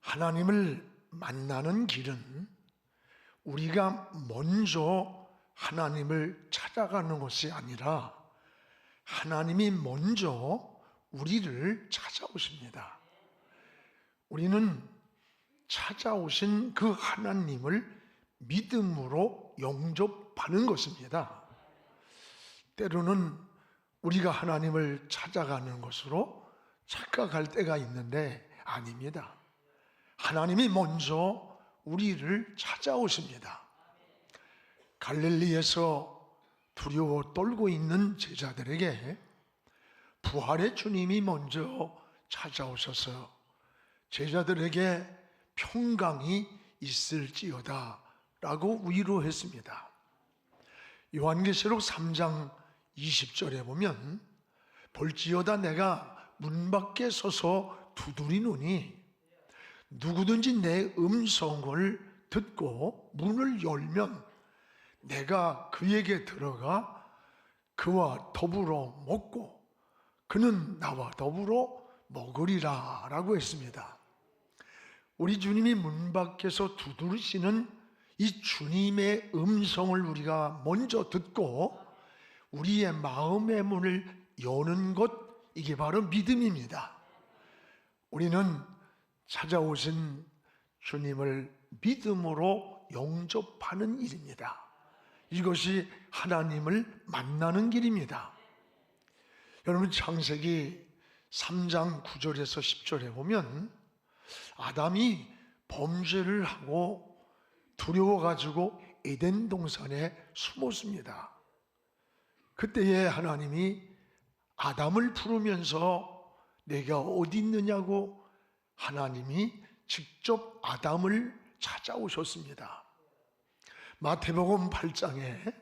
하나님을 만나는 길은 우리가 먼저 하나님을 찾아가는 것이 아니라 하나님이 먼저 우리를 찾아오십니다. 우리는 찾아오신 그 하나님을 믿음으로 영접하는 것입니다. 때로는 우리가 하나님을 찾아가는 것으로 착각할 때가 있는데 아닙니다. 하나님이 먼저 우리를 찾아오십니다. 갈릴리에서 두려워 떨고 있는 제자들에게 부활의 주님이 먼저 찾아오셔서 제자들에게 평강이 있을지어다 라고 위로했습니다. 요한계시록 3장 20절에 보면 볼지어다 내가 문 밖에 서서 두드리노니 누구든지 내 음성을 듣고 문을 열면 내가 그에게 들어가 그와 더불어 먹고 그는 나와 더불어 먹으리라 라고 했습니다. 우리 주님이 문 밖에서 두드리시는 이 주님의 음성을 우리가 먼저 듣고 우리의 마음의 문을 여는 것, 이게 바로 믿음입니다. 우리는 찾아오신 주님을 믿음으로 영접하는 일입니다. 이것이 하나님을 만나는 길입니다. 여러분, 창세기 3장 9절에서 10절에 보면 아담이 범죄를 하고 두려워가지고 에덴 동산에 숨었습니다. 그때에 하나님이 아담을 부르면서 내가 어디 있느냐고 하나님이 직접 아담을 찾아오셨습니다. 마태복음 8장에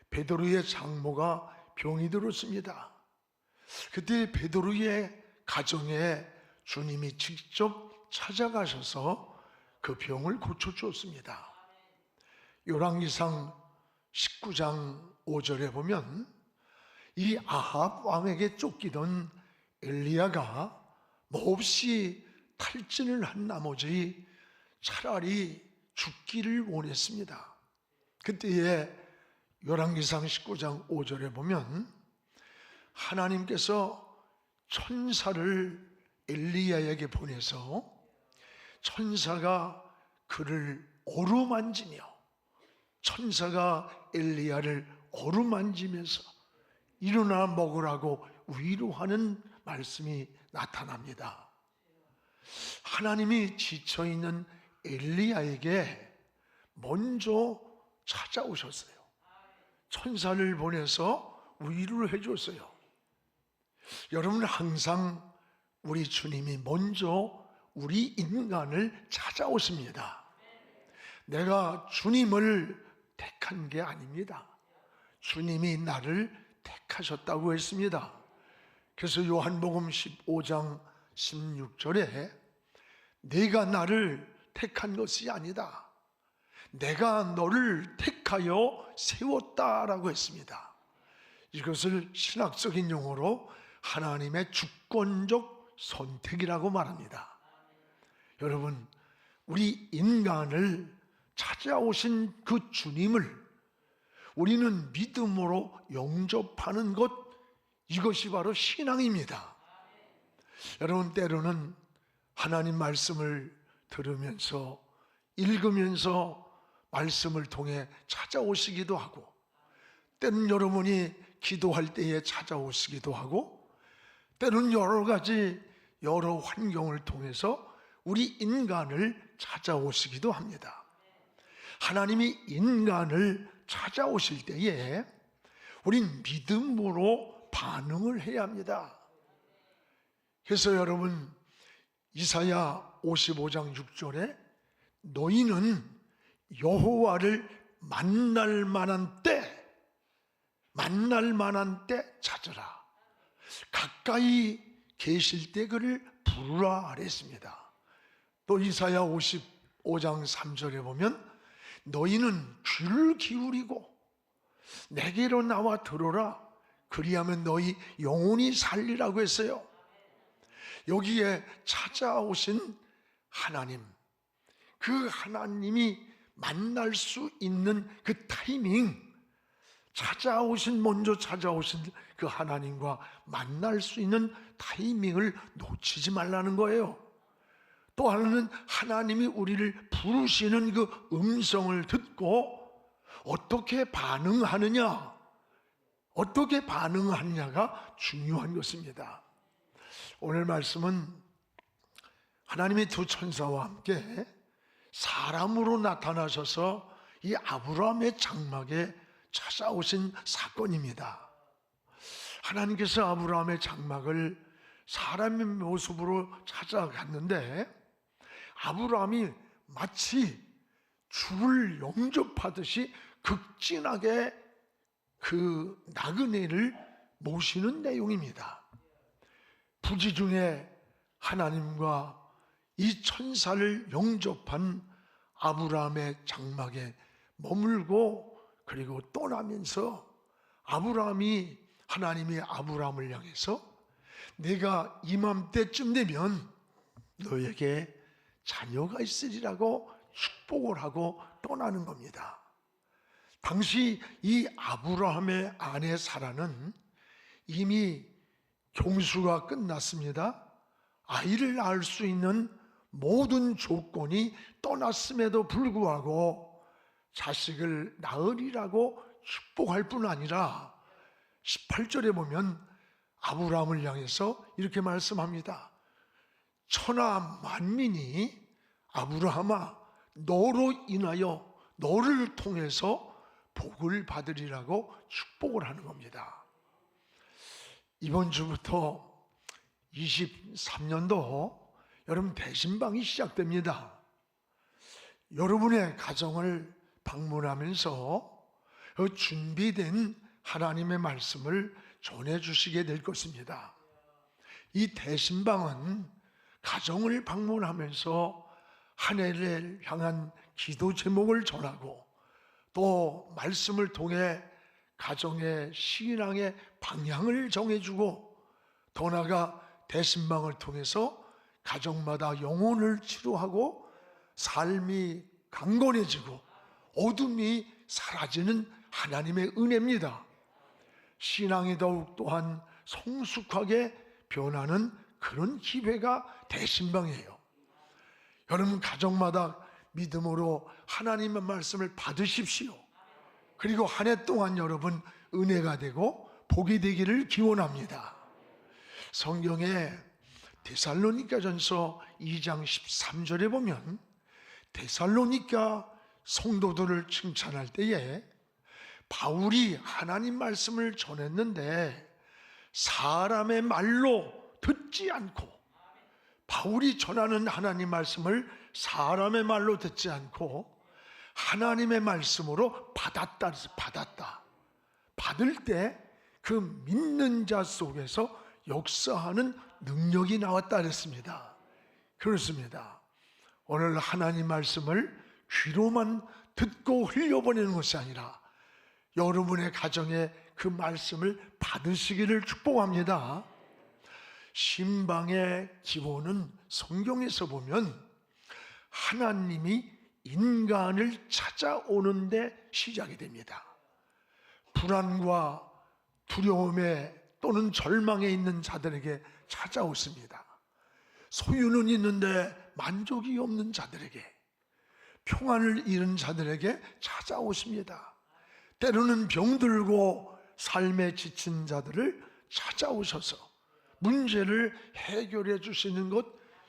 베드로의 장모가 병이 들었습니다. 그때 베드로의 가정에 주님이 직접 찾아가셔서 그 병을 고쳐주었습니다. 열왕기상 19장 5절에 보면 이 아합 왕에게 쫓기던 엘리야가 몹시 탈진을 한 나머지 차라리 죽기를 원했습니다. 그때에 열왕기상 19장 5절에 보면 하나님께서 천사를 엘리야에게 보내서 천사가 그를 어루만지며 천사가 엘리야를 어루만지면서 일어나 먹으라고 위로하는 말씀이 나타납니다. 하나님이 지쳐있는 엘리야에게 먼저 찾아오셨어요. 천사를 보내서 위로를 해줬어요. 여러분, 항상 우리 주님이 먼저 우리 인간을 찾아오십니다. 내가 주님을 택한 게 아닙니다. 주님이 나를 택하셨다고 했습니다. 그래서 요한복음 15장 16절에 내가 나를 택한 것이 아니다. 내가 너를 택하여 세웠다라고 했습니다. 이것을 신학적인 용어로 하나님의 주권적 선택이라고 말합니다. 여러분, 우리 인간을 찾아오신 그 주님을 우리는 믿음으로 영접하는 것, 이것이 바로 신앙입니다. 여러분, 때로는 하나님 말씀을 들으면서 읽으면서 말씀을 통해 찾아오시기도 하고 때는 여러분이 기도할 때에 찾아오시기도 하고 때는 여러 가지 여러 환경을 통해서 우리 인간을 찾아오시기도 합니다. 하나님이 인간을 찾아오실 때에 우린 믿음으로 반응을 해야 합니다. 그래서 여러분, 이사야 55장 6절에 너희는 여호와를 만날 만한 때 찾으라. 가까이 계실 때 그를 부르라 그랬습니다. 또 이사야 55장 3절에 보면 너희는 귀를 기울이고 내게로 나와 들어라. 그리하면 너희 영혼이 살리라고 했어요. 여기에 찾아오신 하나님, 그 하나님이 만날 수 있는 그 타이밍, 먼저 찾아오신 그 하나님과 만날 수 있는 타이밍을 놓치지 말라는 거예요. 또 하나는 하나님이 우리를 부르시는 그 음성을 듣고 어떻게 반응하느냐가 중요한 것입니다. 오늘 말씀은 하나님의 두 천사와 함께 사람으로 나타나셔서 이 아브라함의 장막에 찾아오신 사건입니다. 하나님께서 아브라함의 장막을 사람의 모습으로 찾아갔는데 아브라함이 마치 주를 영접하듯이 극진하게 그 나그네를 모시는 내용입니다. 부지 중에 하나님과 이 천사를 영접한 아브라함의 장막에 머물고 그리고 떠나면서 하나님이 아브라함을 향해서 내가 이맘때쯤 되면 너에게 자녀가 있으리라고 축복을 하고 떠나는 겁니다. 당시 이 아브라함의 아내 사라는 이미 경수가 끝났습니다. 아이를 낳을 수 있는 모든 조건이 떠났음에도 불구하고 자식을 낳으리라고 축복할 뿐 아니라 18절에 보면 아브라함을 향해서 이렇게 말씀합니다. 천하 만민이 아브라함아 너로 인하여 너를 통해서 복을 받으리라고 축복을 하는 겁니다. 이번 주부터 23년도 여러분 대신방이 시작됩니다. 여러분의 가정을 방문하면서 준비된 하나님의 말씀을 전해주시게 될 것입니다. 이 대신방은 가정을 방문하면서 한 해를 향한 기도 제목을 전하고 또 말씀을 통해 가정의 신앙의 방향을 정해주고 더 나아가 대신방을 통해서 가정마다 영혼을 치료하고 삶이 강건해지고 어둠이 사라지는 하나님의 은혜입니다. 신앙이 더욱 또한 성숙하게 변하는 그런 기회가 대신방이에요. 여러분 가정마다 믿음으로 하나님의 말씀을 받으십시오. 그리고 한 해 동안 여러분 은혜가 되고 복이 되기를 기원합니다. 성경에 데살로니가전서 2장 13절에 보면 데살로니가 성도들을 칭찬할 때에 바울이 하나님 말씀을 전했는데 사람의 말로 듣지 않고, 바울이 전하는 하나님 말씀을 사람의 말로 듣지 않고 하나님의 말씀으로 받았다. 받을 때 그 믿는 자 속에서 역사하는 능력이 나왔다 그랬습니다. 그렇습니다. 오늘 하나님 말씀을 귀로만 듣고 흘려보내는 것이 아니라 여러분의 가정에 그 말씀을 받으시기를 축복합니다. 신방의 기본은 성경에서 보면 하나님이 인간을 찾아오는데 시작이 됩니다. 불안과 두려움에 또는 절망에 있는 자들에게 찾아오십니다. 소유는 있는데 만족이 없는 자들에게, 평안을 잃은 자들에게 찾아오십니다. 때로는 병들고 삶에 지친 자들을 찾아오셔서 문제를 해결해 주시는 것,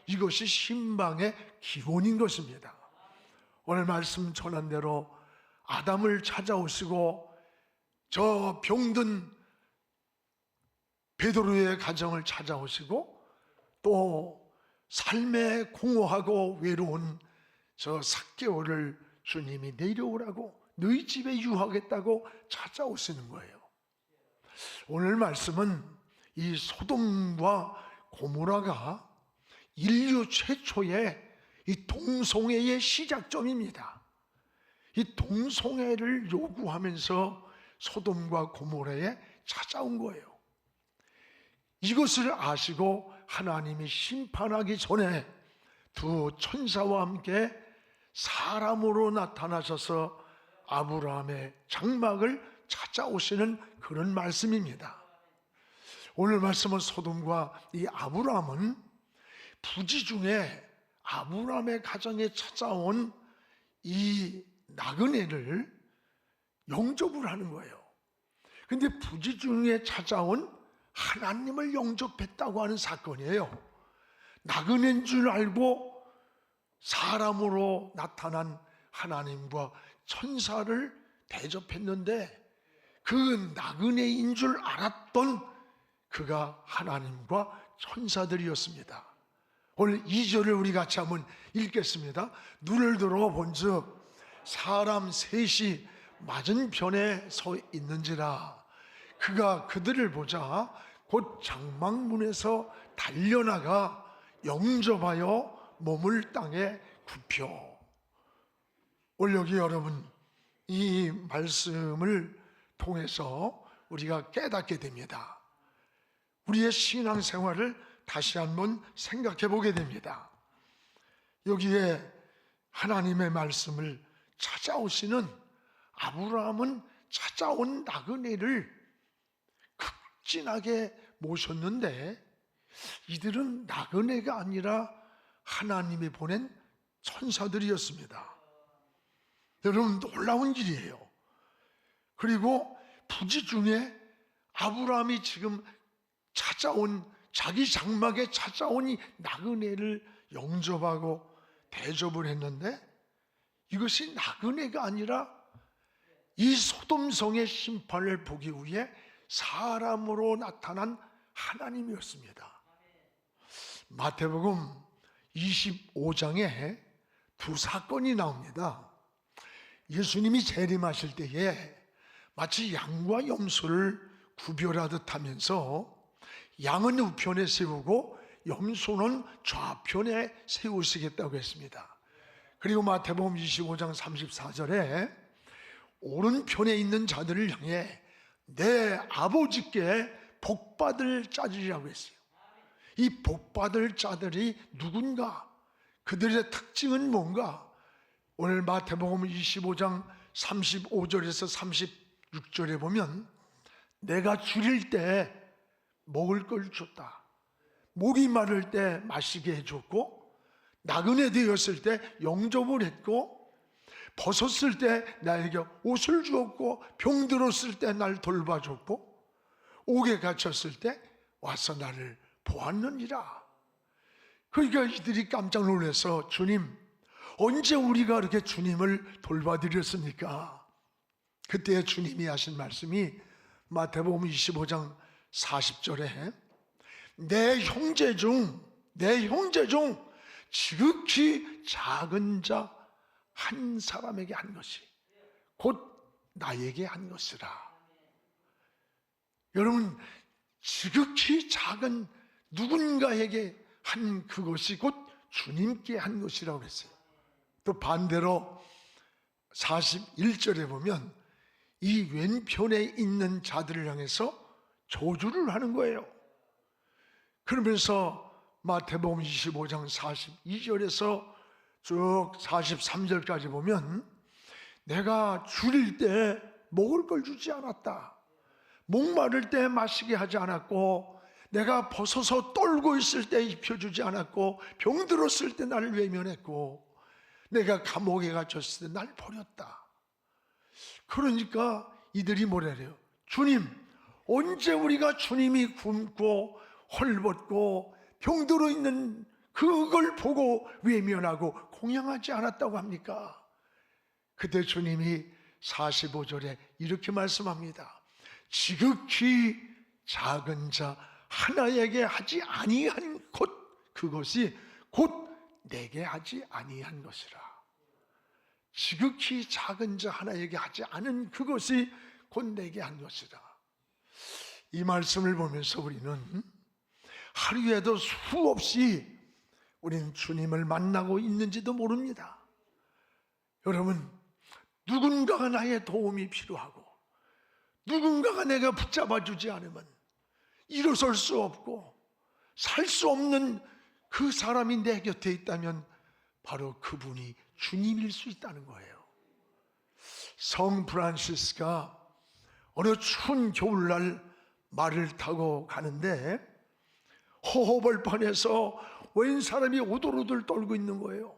이것이 신방의 기본인 것입니다. 오늘 말씀 전한 대로 아담을 찾아오시고 저 병든 베드로의 가정을 찾아오시고 또 삶에 공허하고 외로운 저 삭개오를 주님이 내려오라고 너희 집에 유하겠다고 찾아오시는 거예요. 오늘 말씀은 이 소돔과 고모라가 인류 최초의 이 동성애의 시작점입니다. 이 동성애를 요구하면서 소돔과 고모라에 찾아온 거예요. 이것을 아시고 하나님이 심판하기 전에 두 천사와 함께 사람으로 나타나셔서 아브라함의 장막을 찾아오시는 그런 말씀입니다. 오늘 말씀은 소돔과 이 아브라함은 부지 중에 아브라함의 가정에 찾아온 이 나그네를 영접을 하는 거예요. 근데 부지 중에 찾아온 하나님을 영접했다고 하는 사건이에요. 나그네인 줄 알고 사람으로 나타난 하나님과 천사를 대접했는데 그 나그네인 줄 알았던 그가 하나님과 천사들이었습니다. 오늘 2절을 우리 같이 한번 읽겠습니다. 눈을 들어 본즉 사람 셋이 맞은편에 서 있는지라. 그가 그들을 보자 곧 장막문에서 달려나가 영접하여 몸을 땅에 굽혀. 오늘 여기 여러분, 이 말씀을 통해서 우리가 깨닫게 됩니다. 우리의 신앙생활을 다시 한번 생각해 보게 됩니다. 여기에 하나님의 말씀을 찾아오시는 아브라함은 찾아온 나그네를 극진하게 모셨는데 이들은 나그네가 아니라 하나님이 보낸 천사들이었습니다. 여러분, 놀라운 일이에요. 그리고 부지 중에 아브라함이 지금 찾아온, 자기 장막에 찾아온 이 나그네를 영접하고 대접을 했는데 이것이 나그네가 아니라 이 소돔성의 심판을 보기 위해 사람으로 나타난 하나님이었습니다. 마태복음 25장에 두 사건이 나옵니다. 예수님이 재림하실 때에 마치 양과 염소를 구별하듯 하면서 양은 우편에 세우고 염소는 좌편에 세우시겠다고 했습니다. 그리고 마태복음 25장 34절에 오른편에 있는 자들을 향해 내 아버지께 복받을 자들이라고 했어요. 이 복받을 자들이 누군가? 그들의 특징은 뭔가? 오늘 마태복음 25장 35절에서 36절에 보면 내가 줄일 때 먹을 걸 줬다. 목이 마를 때 마시게 해줬고 나그네 되었을 때 영접을 했고 벗었을 때 나에게 옷을 주었고 병들었을 때 날 돌봐줬고 옥에 갇혔을 때 와서 나를 보았느니라. 그러니까 이들이 깜짝 놀라서 주님, 언제 우리가 그렇게 주님을 돌봐드렸습니까? 그때 주님이 하신 말씀이 마태복음 25장 40절에 내 형제 중 지극히 작은 자 한 사람에게 한 것이 곧 나에게 한 것이라. 여러분, 지극히 작은 누군가에게 한 그것이 곧 주님께 한 것이라고 했어요. 또 반대로 41절에 보면 이 왼편에 있는 자들을 향해서 저주를 하는 거예요. 그러면서 마태복음 25장 42절에서 쭉 43절까지 보면 내가 줄일 때 먹을 걸 주지 않았다. 목마를 때 마시게 하지 않았고 내가 벗어서 떨고 있을 때 입혀주지 않았고 병들었을 때 나를 외면했고 내가 감옥에 갇혔을 때 날 버렸다. 그러니까 이들이 뭐래요? 주님, 언제 우리가 주님이 굶고 헐벗고 병들어 있는 그걸 보고 외면하고 공양하지 않았다고 합니까? 그때 주님이 45절에 이렇게 말씀합니다. 지극히 작은 자 하나에게 하지 아니한 것, 그것이 곧 내게 하지 아니한 것이라. 지극히 작은 자 하나에게 하지 않은 그것이 곧 내게 한 것이라. 이 말씀을 보면서 우리는 하루에도 수없이 우리는 주님을 만나고 있는지도 모릅니다. 여러분, 누군가가 나의 도움이 필요하고 누군가가 내가 붙잡아 주지 않으면 일어설 수 없고 살 수 없는 그 사람이 내 곁에 있다면 바로 그분이 주님일 수 있다는 거예요. 성 프란시스가 어느 추운 겨울날 말을 타고 가는데 호흡벌판에서 웬 사람이 오돌오돌 떨고 있는 거예요.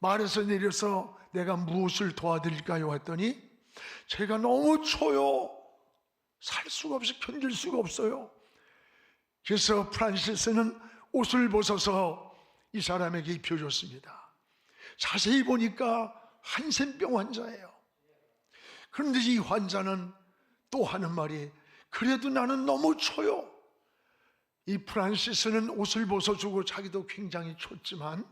말에서 내려서 내가 무엇을 도와드릴까요? 했더니 제가 너무 추워요. 살 수가 없어, 견딜 수가 없어요. 그래서 프란시스는 옷을 벗어서 이 사람에게 입혀줬습니다. 자세히 보니까 한센병 환자예요. 그런데 이 환자는 또 하는 말이 그래도 나는 너무 추워요. 이 프란시스는 옷을 벗어주고 자기도 굉장히 춥지만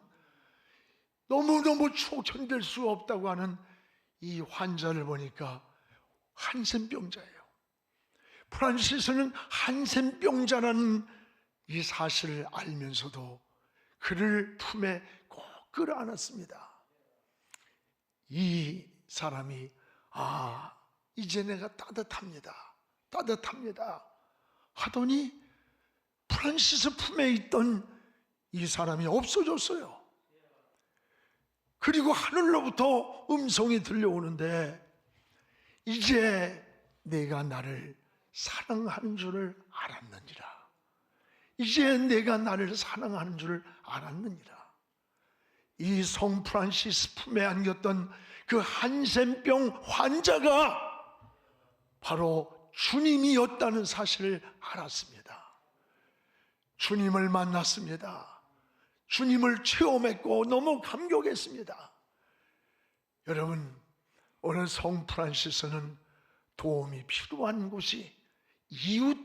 너무너무 추워 견딜 수가 없다고 하는 이 환자를 보니까 한센병자예요. 프란시스는 한센병자라는 이 사실을 알면서도 그를 품에 꼭 끌어안았습니다. 이 사람이 이제 내가 따뜻합니다 하더니 프란시스 품에 있던 이 사람이 없어졌어요. 그리고 하늘로부터 음성이 들려오는데 이제 내가 나를 사랑하는 줄을 알았느니라. 이제 내가 나를 사랑하는 줄을 알았느니라. 이 성 프란시스 품에 안겼던 그 한센병 환자가 바로 주님이었다는 사실을 알았습니다. 주님을 만났습니다. 주님을 체험했고 너무 감격했습니다. 여러분, 오늘 성 프란시스는 도움이 필요한 곳이 이웃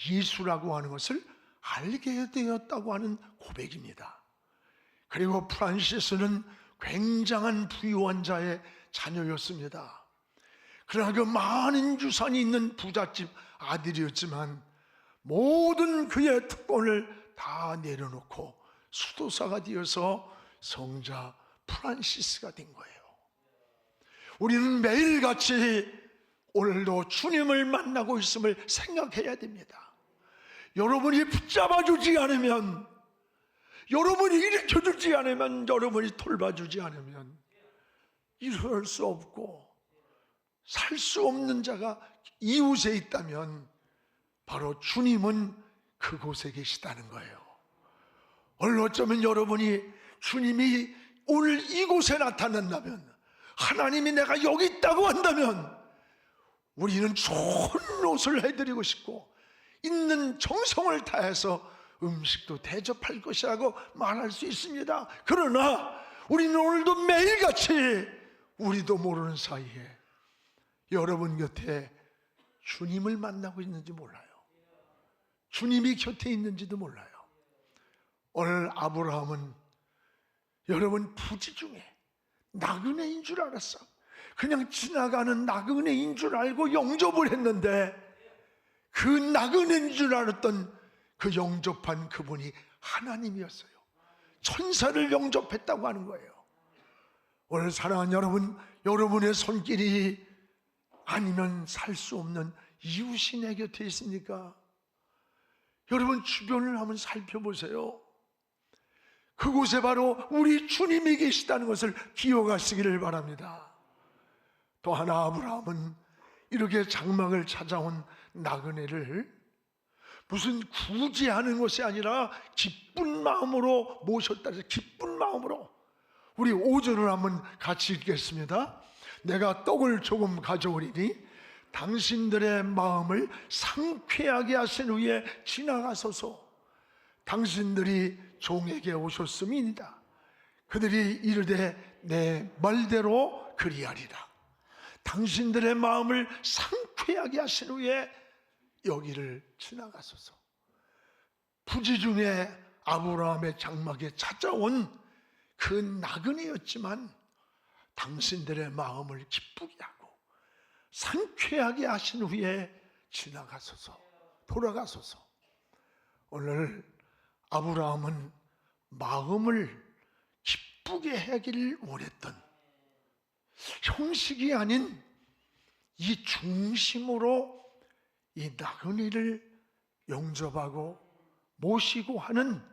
예수라고 하는 것을 알게 되었다고 하는 고백입니다. 그리고 프란시스는 굉장한 부유한 자의 자녀였습니다. 그러나 그 많은 유산이 있는 부잣집 아들이었지만 모든 그의 특권을 다 내려놓고 수도사가 되어서 성자 프란시스가 된 거예요. 우리는 매일같이 오늘도 주님을 만나고 있음을 생각해야 됩니다. 여러분이 붙잡아주지 않으면, 여러분이 일으켜주지 않으면, 여러분이 돌봐주지 않으면 일어날 수 없고 살 수 없는 자가 이웃에 있다면 바로 주님은 그곳에 계시다는 거예요. 오늘 어쩌면 여러분이 주님이 오늘 이곳에 나타난다면, 하나님이 내가 여기 있다고 한다면 우리는 좋은 옷을 해드리고 싶고 있는 정성을 다해서 음식도 대접할 것이라고 말할 수 있습니다. 그러나 우리는 오늘도 매일같이 우리도 모르는 사이에 여러분 곁에 주님을 만나고 있는지 몰라요. 주님이 곁에 있는지도 몰라요. 오늘 아브라함은 여러분 부지 중에 나그네인 줄 알았어. 그냥 지나가는 나그네인 줄 알고 영접을 했는데 그 나그네인 줄 알았던 그 영접한 그분이 하나님이었어요. 천사를 영접했다고 하는 거예요. 오늘 사랑하는 여러분, 여러분의 손길이 아니면 살 수 없는 이웃이 내 곁에 있습니까? 여러분 주변을 한번 살펴보세요. 그곳에 바로 우리 주님이 계시다는 것을 기억하시기를 바랍니다. 또 하나 아브라함은 이렇게 장막을 찾아온 나그네를 무슨 구제하는 것이 아니라 기쁜 마음으로 모셨다. 기쁜 마음으로. 우리 5절을 한번 같이 읽겠습니다. 내가 떡을 조금 가져오리니 당신들의 마음을 상쾌하게 하신 후에 지나가소서. 당신들이 종에게 오셨음이니이다. 그들이 이르되 내 말대로 그리하리라. 당신들의 마음을 상쾌하게 하신 후에 여기를 지나가소서. 부지 중에 아브라함의 장막에 찾아온 그 나그네였지만 당신들의 마음을 기쁘게 하고 상쾌하게 하신 후에 지나가소서, 돌아가소서. 오늘 아브라함은 마음을 기쁘게 하기를 원했던, 형식이 아닌 이 중심으로 이 나그네를 영접하고 모시고 하는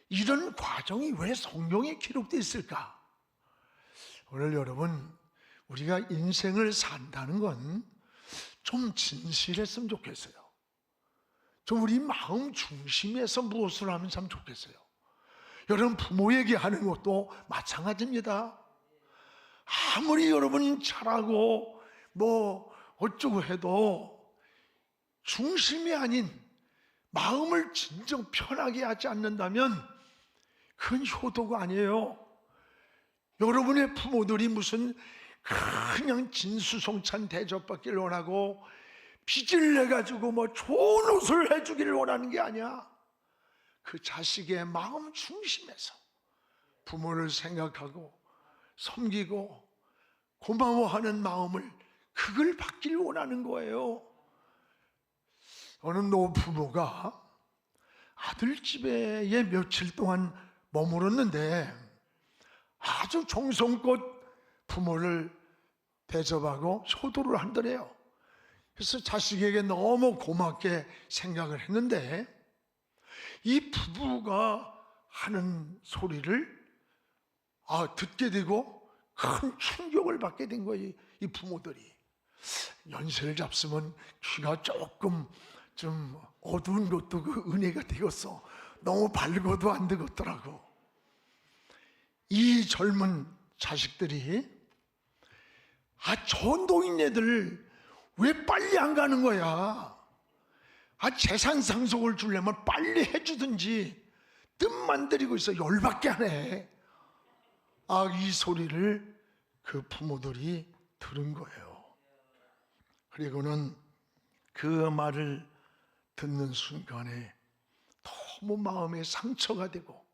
이런 과정이 왜 성경에 기록되어 있을까? 오늘 여러분, 우리가 인생을 산다는 건 좀 진실했으면 좋겠어요. 좀 우리 마음 중심에서 무엇을 하면 참 좋겠어요. 여러분, 부모에게 하는 것도 마찬가지입니다. 아무리 여러분 잘하고 뭐 어쩌고 해도 중심이 아닌 마음을 진정 편하게 하지 않는다면 그건 효도가 아니에요. 여러분의 부모들이 무슨 그냥 진수성찬 대접받기를 원하고 빚을 내가지고 뭐 좋은 옷을 해주기를 원하는 게 아니야. 그 자식의 마음 중심에서 부모를 생각하고 섬기고 고마워하는 마음을, 그걸 받기를 원하는 거예요. 어느 노부모가 아들 집에 며칠 동안 머물었는데 아주 정성껏 부모를 대접하고 효도를 한다래요. 그래서 자식에게 너무 고맙게 생각을 했는데 이 부부가 하는 소리를 듣게 되고 큰 충격을 받게 된 거예요. 이 부모들이 연세를 잡수면 귀가 조금 좀 어두운 것도 그 은혜가 되었어. 너무 밝어도 안 되겠더라고. 이 젊은 자식들이 저 노인네들 왜 빨리 안 가는 거야? 재산 상속을 주려면 빨리 해주든지 뜸만 들이고 있어. 열받게 하네. 이 소리를 그 부모들이 들은 거예요. 그리고는 그 말을 듣는 순간에 너무 마음에 상처가 되고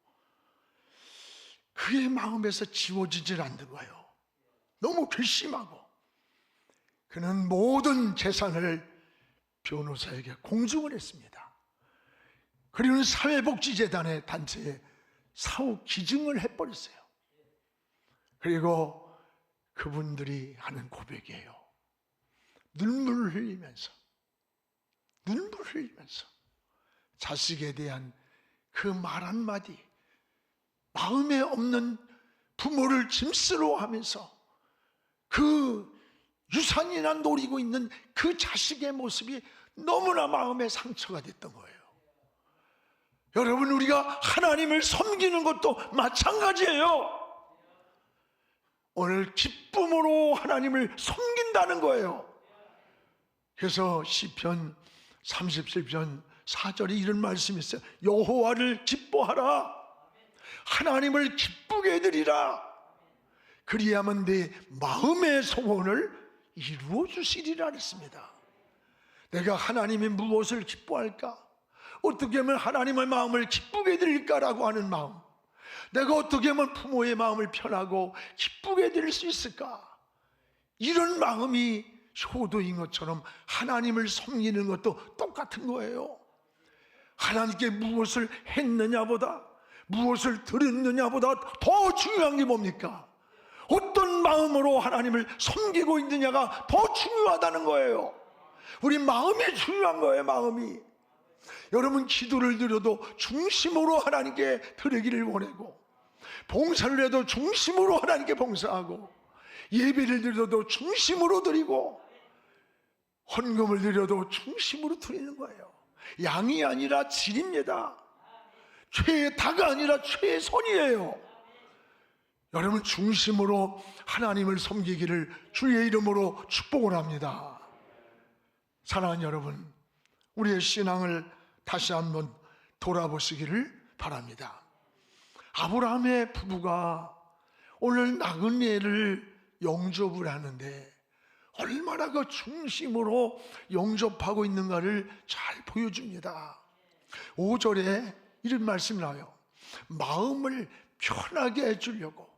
그의 마음에서 지워지질 않는 거예요. 너무 괘씸하고 그는 모든 재산을 변호사에게 공증을 했습니다. 그리고는 사회복지재단의 단체에 사후 기증을 해버렸어요. 그리고 그분들이 하는 고백이에요. 눈물을 흘리면서 자식에 대한 그 말 한마디, 마음에 없는 부모를 짐스러워 하면서 그 유산이나 노리고 있는 그 자식의 모습이 너무나 마음에 상처가 됐던 거예요. 여러분, 우리가 하나님을 섬기는 것도 마찬가지예요. 오늘 기쁨으로 하나님을 섬긴다는 거예요. 그래서 시편 37편 4절에 이런 말씀이 있어요. 여호와를 기뻐하라. 하나님을 기쁘게 해드리라. 그리하면 내 마음의 소원을 이루어 주시리라 했습니다. 내가 하나님이 무엇을 기뻐할까? 어떻게 하면 하나님의 마음을 기쁘게 해드릴까라고 하는 마음, 내가 어떻게 하면 부모의 마음을 편하고 기쁘게 해드릴 수 있을까? 이런 마음이 효도인 것처럼 하나님을 섬기는 것도 똑같은 거예요. 하나님께 무엇을 했느냐보다, 무엇을 들었느냐보다 더 중요한 게 뭡니까? 어떤 마음으로 하나님을 섬기고 있느냐가 더 중요하다는 거예요. 우리 마음이 중요한 거예요. 마음이. 여러분, 기도를 드려도 중심으로 하나님께 드리기를 원하고, 봉사를 해도 중심으로 하나님께 봉사하고, 예배를 드려도 중심으로 드리고, 헌금을 드려도 중심으로 드리는 거예요. 양이 아니라 질입니다. 최다가 아니라 최선이에요. 여러분, 중심으로 하나님을 섬기기를 주의 이름으로 축복을 합니다. 사랑하는 여러분, 우리의 신앙을 다시 한번 돌아보시기를 바랍니다. 아브라함의 부부가 오늘 나그네를 영접을 하는데 얼마나 그 중심으로 영접하고 있는가를 잘 보여줍니다. 5절에 이런 말씀이 나와요. 마음을 편하게 해주려고,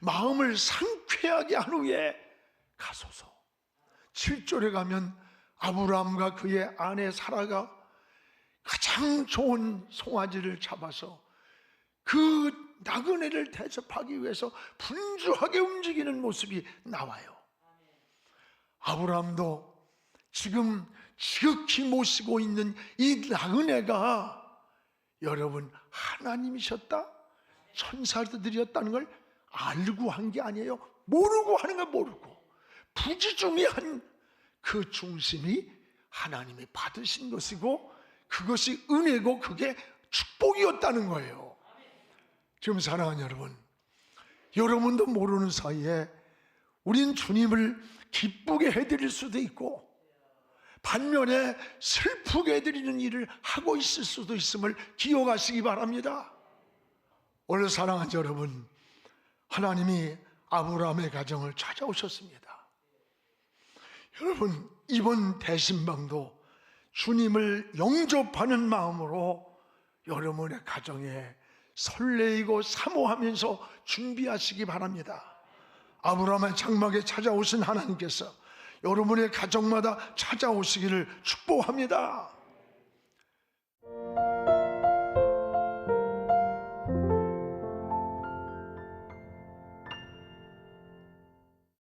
마음을 상쾌하게 한 후에 가소서. 7절에 가면 아브라함과 그의 아내 사라가 가장 좋은 송아지를 잡아서 그 나그네를 대접하기 위해서 분주하게 움직이는 모습이 나와요. 아브라함도 지금 지극히 모시고 있는 이 나그네가 여러분, 하나님이셨다, 천사들이었다는 걸 알고 한 게 아니에요. 모르고 하는 걸 모르고 부지중의한 그 중심이 하나님이 받으신 것이고 그것이 은혜고 그게 축복이었다는 거예요. 지금 사랑하는 여러분, 여러분도 모르는 사이에 우린 주님을 기쁘게 해드릴 수도 있고 반면에 슬프게 해드리는 일을 하고 있을 수도 있음을 기억하시기 바랍니다. 오늘 사랑하는 여러분, 하나님이 아브라함의 가정을 찾아오셨습니다. 여러분, 이번 대신방도 주님을 영접하는 마음으로 여러분의 가정에 설레이고 사모하면서 준비하시기 바랍니다. 아브라함의 장막에 찾아오신 하나님께서 여러분의 가정마다 찾아오시기를 축복합니다.